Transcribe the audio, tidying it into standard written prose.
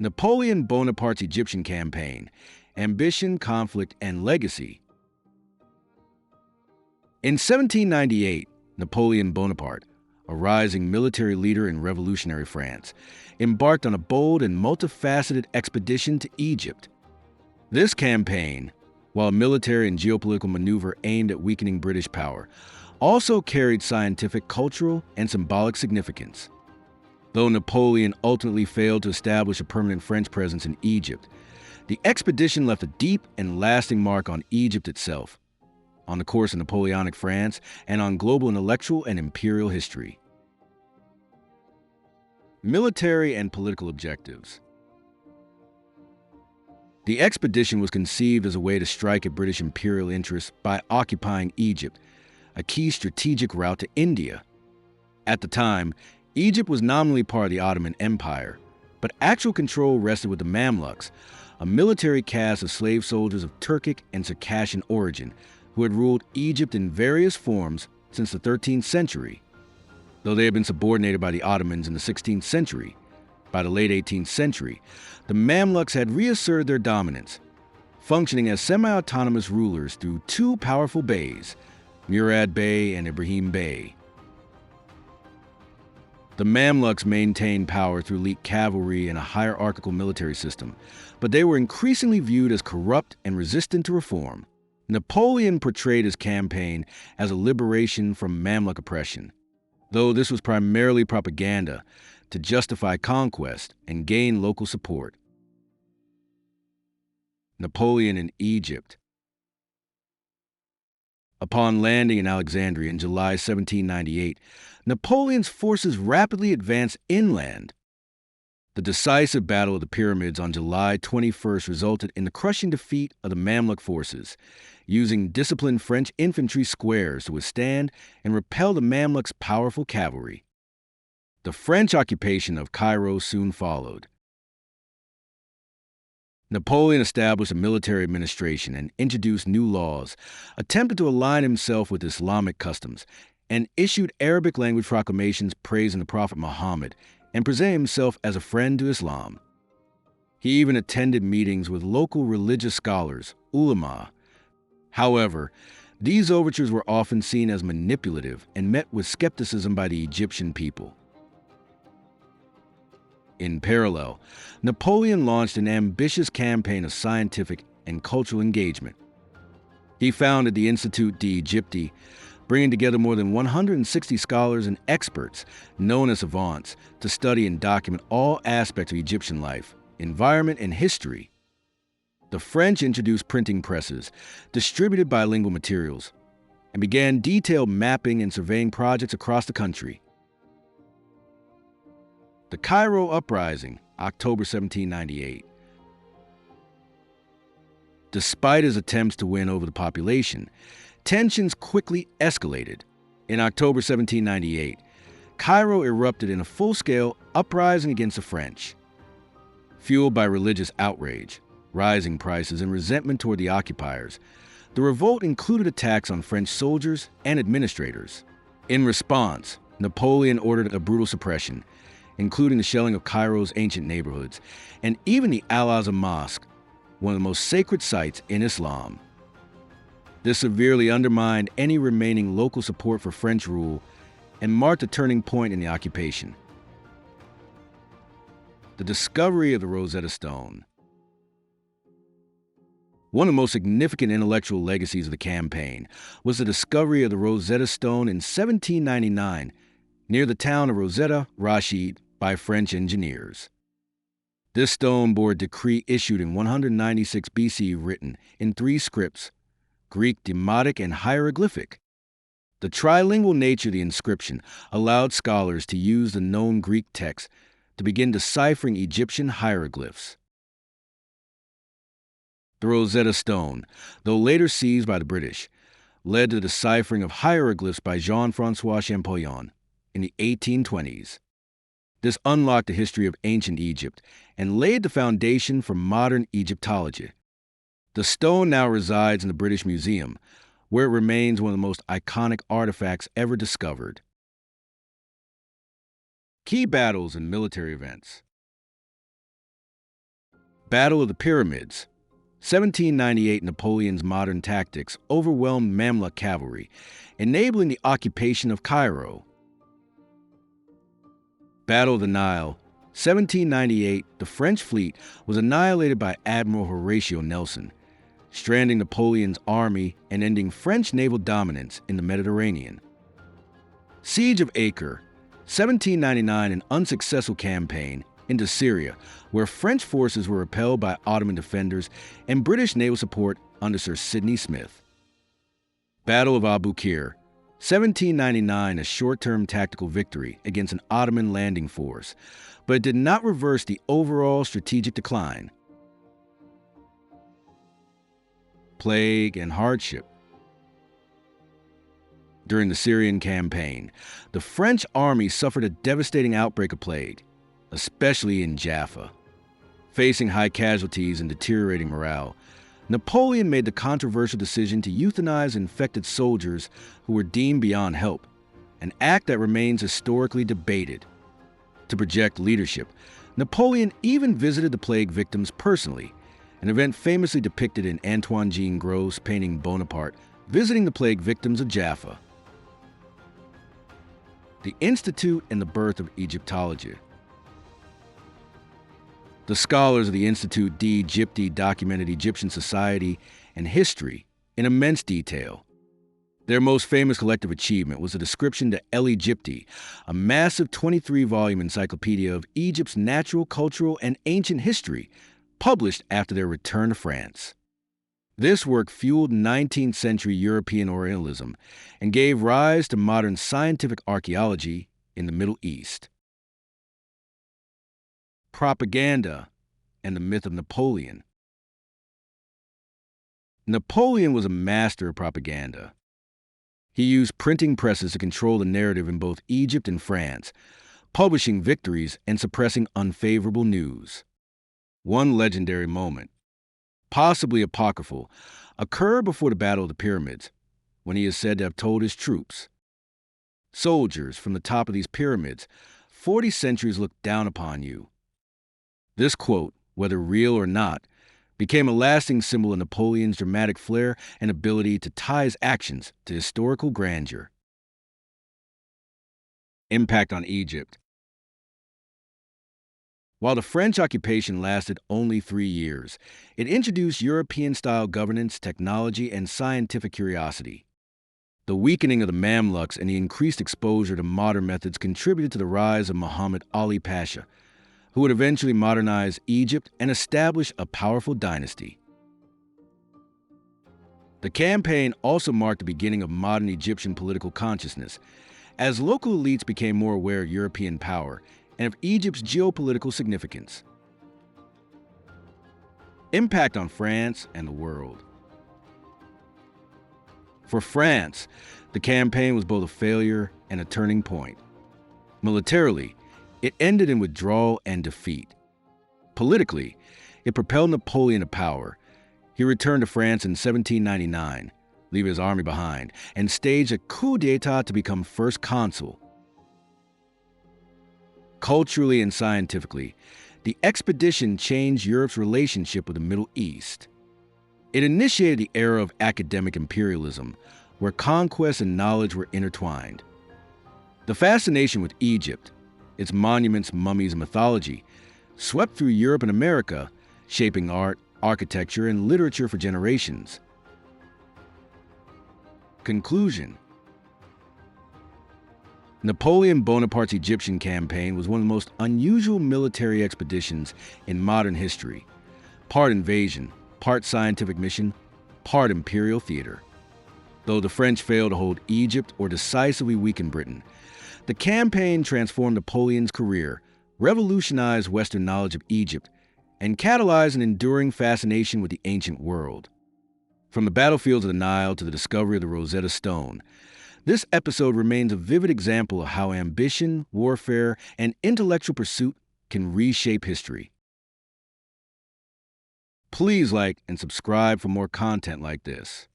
Napoleon Bonaparte's Egyptian campaign, ambition, conflict, and legacy. In 1798, Napoleon Bonaparte, a rising military leader in revolutionary France, embarked on a bold and multifaceted expedition to Egypt. This campaign, while a military and geopolitical maneuver aimed at weakening British power, also carried scientific, cultural, and symbolic significance. Though Napoleon ultimately failed to establish a permanent French presence in Egypt, the expedition left a deep and lasting mark on Egypt itself, on the course of Napoleonic France, and on global intellectual and imperial history. Military and political objectives. The expedition was conceived as a way to strike at British imperial interests by occupying Egypt, a key strategic route to India. At the time, Egypt was nominally part of the Ottoman Empire, but actual control rested with the Mamluks, a military caste of slave soldiers of Turkic and Circassian origin who had ruled Egypt in various forms since the 13th century. Though they had been subordinated by the Ottomans in the 16th century, by the late 18th century, the Mamluks had reasserted their dominance, functioning as semi-autonomous rulers through two powerful beys, Murad Bey and Ibrahim Bey. The Mamluks maintained power through elite cavalry and a hierarchical military system, but they were increasingly viewed as corrupt and resistant to reform. Napoleon portrayed his campaign as a liberation from Mamluk oppression, though this was primarily propaganda to justify conquest and gain local support. Napoleon in Egypt. Upon landing in Alexandria in July 1798, Napoleon's forces rapidly advanced inland. The decisive Battle of the Pyramids on July 21st resulted in the crushing defeat of the Mamluk forces, using disciplined French infantry squares to withstand and repel the Mamluks' powerful cavalry. The French occupation of Cairo soon followed. Napoleon established a military administration and introduced new laws, attempted to align himself with Islamic customs, and issued Arabic language proclamations praising the Prophet Muhammad and presenting himself as a friend to Islam. He even attended meetings with local religious scholars, ulama. However, these overtures were often seen as manipulative and met with skepticism by the Egyptian people. In parallel, Napoleon launched an ambitious campaign of scientific and cultural engagement. He founded the Institut d'Egypte, bringing together more than 160 scholars and experts, known as savants, to study and document all aspects of Egyptian life, environment, and history. The French introduced printing presses, distributed bilingual materials, and began detailed mapping and surveying projects across the country. The Cairo Uprising, October 1798. Despite his attempts to win over the population, tensions quickly escalated. In October 1798, Cairo erupted in a full-scale uprising against the French. Fueled by religious outrage, rising prices, and resentment toward the occupiers, the revolt included attacks on French soldiers and administrators. In response, Napoleon ordered a brutal suppression, including the shelling of Cairo's ancient neighborhoods, and even the Al-Aqsa Mosque, one of the most sacred sites in Islam. This severely undermined any remaining local support for French rule and marked a turning point in the occupation. The discovery of the Rosetta Stone. One of the most significant intellectual legacies of the campaign was the discovery of the Rosetta Stone in 1799 near the town of Rosetta Rashid by French engineers. This stone bore a decree issued in 196 BC written in three scripts: Greek, Demotic, and hieroglyphic. The trilingual nature of the inscription allowed scholars to use the known Greek text to begin deciphering Egyptian hieroglyphs. The Rosetta Stone, though later seized by the British, led to the deciphering of hieroglyphs by Jean-François Champollion in the 1820s. This unlocked the history of ancient Egypt and laid the foundation for modern Egyptology. The stone now resides in the British Museum, where it remains one of the most iconic artifacts ever discovered. Key battles and military events. Battle of the Pyramids. 1798, Napoleon's modern tactics overwhelmed Mamluk cavalry, enabling the occupation of Cairo. Battle of the Nile. 1798, the French fleet was annihilated by Admiral Horatio Nelson, stranding Napoleon's army and ending French naval dominance in the Mediterranean. Siege of Acre. 1799, an unsuccessful campaign into Syria, where French forces were repelled by Ottoman defenders and British naval support under Sir Sidney Smith. Battle of Abu Qir. 1799, a short-term tactical victory against an Ottoman landing force, but it did not reverse the overall strategic decline. Plague and hardship. During the Syrian campaign, the French army suffered a devastating outbreak of plague, especially in Jaffa. Facing high casualties and deteriorating morale, Napoleon made the controversial decision to euthanize infected soldiers who were deemed beyond help, an act that remains historically debated. To project leadership, Napoleon even visited the plague victims personally, an event famously depicted in Antoine-Jean Gros' painting Bonaparte visiting the plague victims of Jaffa. The Institut and the birth of Egyptology. The scholars of the Institut d'Egypte documented Egyptian society and history in immense detail. Their most famous collective achievement was a description to El Egypti, a massive 23-volume encyclopedia of Egypt's natural, cultural, and ancient history, published after their return to France. This work fueled 19th century European Orientalism and gave rise to modern scientific archaeology in the Middle East. Propaganda and the myth of Napoleon. Napoleon was a master of propaganda. He used printing presses to control the narrative in both Egypt and France, publishing victories and suppressing unfavorable news. One legendary moment, possibly apocryphal, occurred before the Battle of the Pyramids, when he is said to have told his troops, "Soldiers, from the top of these pyramids, 40 centuries look down upon you." This quote, whether real or not, became a lasting symbol of Napoleon's dramatic flair and ability to tie his actions to historical grandeur. Impact on Egypt. While the French occupation lasted only 3 years, it introduced European-style governance, technology, and scientific curiosity. The weakening of the Mamluks and the increased exposure to modern methods contributed to the rise of Muhammad Ali Pasha, who would eventually modernize Egypt and establish a powerful dynasty. The campaign also marked the beginning of modern Egyptian political consciousness, as local elites became more aware of European power and of Egypt's geopolitical significance. Impact on France and the world. For France, the campaign was both a failure and a turning point. Militarily, it ended in withdrawal and defeat. Politically, it propelled Napoleon to power. He returned to France in 1799, leaving his army behind, and staged a coup d'état to become first consul. Culturally and scientifically, the expedition changed Europe's relationship with the Middle East. It initiated the era of academic imperialism, where conquest and knowledge were intertwined. The fascination with Egypt, its monuments, mummies, and mythology, swept through Europe and America, shaping art, architecture, and literature for generations. Conclusion. Napoleon Bonaparte's Egyptian campaign was one of the most unusual military expeditions in modern history. Part invasion, part scientific mission, part imperial theater. Though the French failed to hold Egypt or decisively weaken Britain, the campaign transformed Napoleon's career, revolutionized Western knowledge of Egypt, and catalyzed an enduring fascination with the ancient world. From the battlefields of the Nile to the discovery of the Rosetta Stone, this episode remains a vivid example of how ambition, warfare, and intellectual pursuit can reshape history. Please like and subscribe for more content like this.